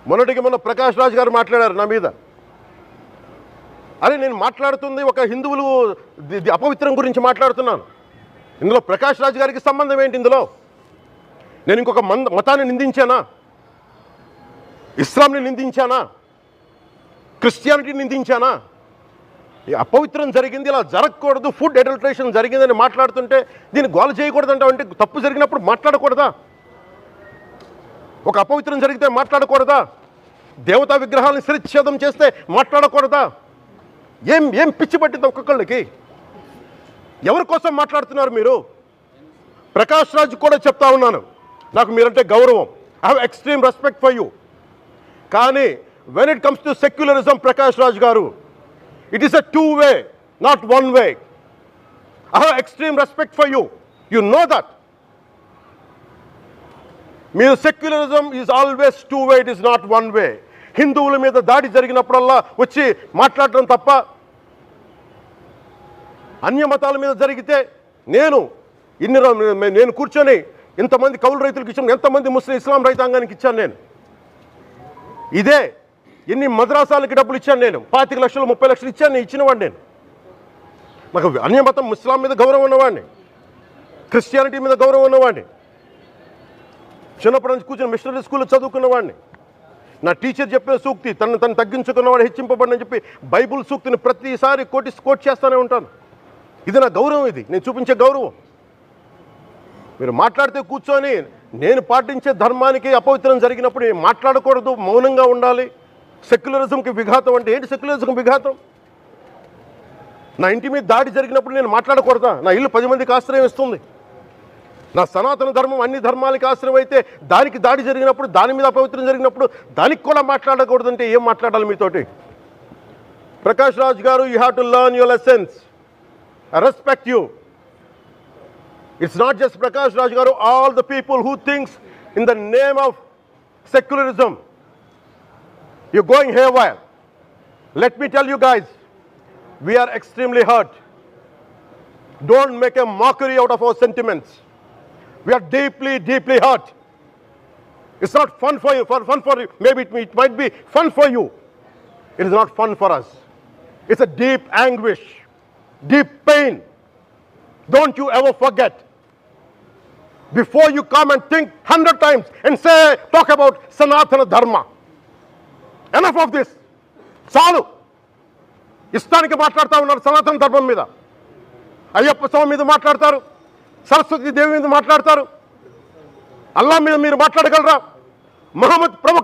మొన్నటికి మొన్న ప్రకాష్ రాజ్ గారు మాట్లాడారు నా మీద. అరే నేను మాట్లాడుతుంది ఒక హిందువులు అపవిత్రం గురించి మాట్లాడుతున్నాను. ఇందులో ప్రకాష్ రాజ్ గారికి సంబంధం ఏంటి? ఇందులో నేను ఇంకొక మతాన్ని నిందించానా? ఇస్లాంని నిందించానా? క్రిస్టియానిటీని నిందించానా? ఈ అపవిత్రం జరిగింది, ఇలా జరగకూడదు, ఫుడ్ అడల్ట్రేషన్ జరిగిందని మాట్లాడుతుంటే దీన్ని గోల చేయకూడదంటే అంటే తప్పు జరిగినప్పుడు మాట్లాడకూడదా? ఒక అపవిత్రం జరిగితే మాట్లాడకూడదా? దేవతా విగ్రహాలను శిరచ్ఛేదం చేస్తే మాట్లాడకూడదా? ఏం పిచ్చి పట్టింది ఒక్కొక్కళ్ళకి? ఎవరి కోసం మాట్లాడుతున్నారు మీరు? ప్రకాష్ రాజ్ కూడా చెప్తా ఉన్నాను, నాకు మీరంటే గౌరవం. I have extreme respect for you. కానీ when it comes to secularism, Prakash Raj గారు, it is a 2-way, not 1-way. I have extreme respect for you. You know that. మీరు secularism is always 2-way, it is not 1-way. హిందువుల మీద దాడి జరిగినప్పుడల్లా వచ్చి మాట్లాడటం తప్ప, అన్య మతాల మీద జరిగితే నేను కూర్చొని ఇంతమంది కౌలు రైతులకు ఇచ్చాను, ఎంతమంది ముస్లిం ఇస్లాం రైతాంగానికి ఇచ్చాను నేను. ఇదే ఎన్ని మద్రాసాలకి డబ్బులు ఇచ్చాను నేను, 25 లక్షలు 30 లక్షలు ఇచ్చాను, నేను ఇచ్చినవాడిని. నేను నాకు అన్య మతం ఇస్లాం మీద గౌరవం ఉన్నవాడిని, క్రిస్టియానిటీ మీద గౌరవం ఉన్నవాడిని. చిన్నప్పటి నుంచి కూర్చొని మిషనరీ స్కూల్లో చదువుకున్నవాడిని. నా టీచర్ చెప్పిన సూక్తి, తను తగ్గించుకున్నవాడు హెచ్చింపబడినని చెప్పి బైబుల్ సూక్తిని ప్రతిసారి కోట్ చేస్తూనే ఉంటాను. ఇది నా గౌరవం, ఇది నేను చూపించే గౌరవం. మీరు మాట్లాడితే కూర్చొని నేను పాటించే ధర్మానికి అపవిత్రం జరిగినప్పుడు మాట్లాడకూడదు, మౌనంగా ఉండాలి. సెక్యులరిజంకి విఘాతం అంటే ఏంటి? సెక్యులరిజంకి విఘాతం నా ఇంటి మీద దాడి జరిగినప్పుడు నేను మాట్లాడకూడదా? నా ఇల్లు 10 మందికి ఆశ్రయం ఇస్తుంది. నా సనాతన ధర్మం అన్ని ధర్మాలకి ఆశ్రయం అయితే దానికి దాడి జరిగినప్పుడు, దాని మీద అపవిత్రం జరిగినప్పుడు దానికి కూడా మాట్లాడకూడదంటే ఏం మాట్లాడాలి మీతోటి? ప్రకాష్ రాజ్ గారు, you have to learn your lessons. I respect you. It's not just Prakash Raj Garu, all the people who thinks in the name of secularism, you're going haywire. Let me tell you guys, we are extremely hurt. Don't make a mockery out of our sentiments. We are deeply, deeply hurt. It's not fun for you, for you. Maybe it might be fun for you. It is not fun for us. It's a deep anguish, deep pain. Don't you ever forget. Before you come and think 100 times and talk about Sanatana Dharma. Enough of this. చాలు. ఇష్టానికి మాట్లాడుతూ ఉన్నారు సనాతన ధర్మం మీద. అయ్యప్ప స్వామి మీద మాట్లాడతారు, సరస్వతి దేవి మీద మాట్లాడతారు. అల్లా మీద మీరు మాట్లాడగలరా? మహమ్మద్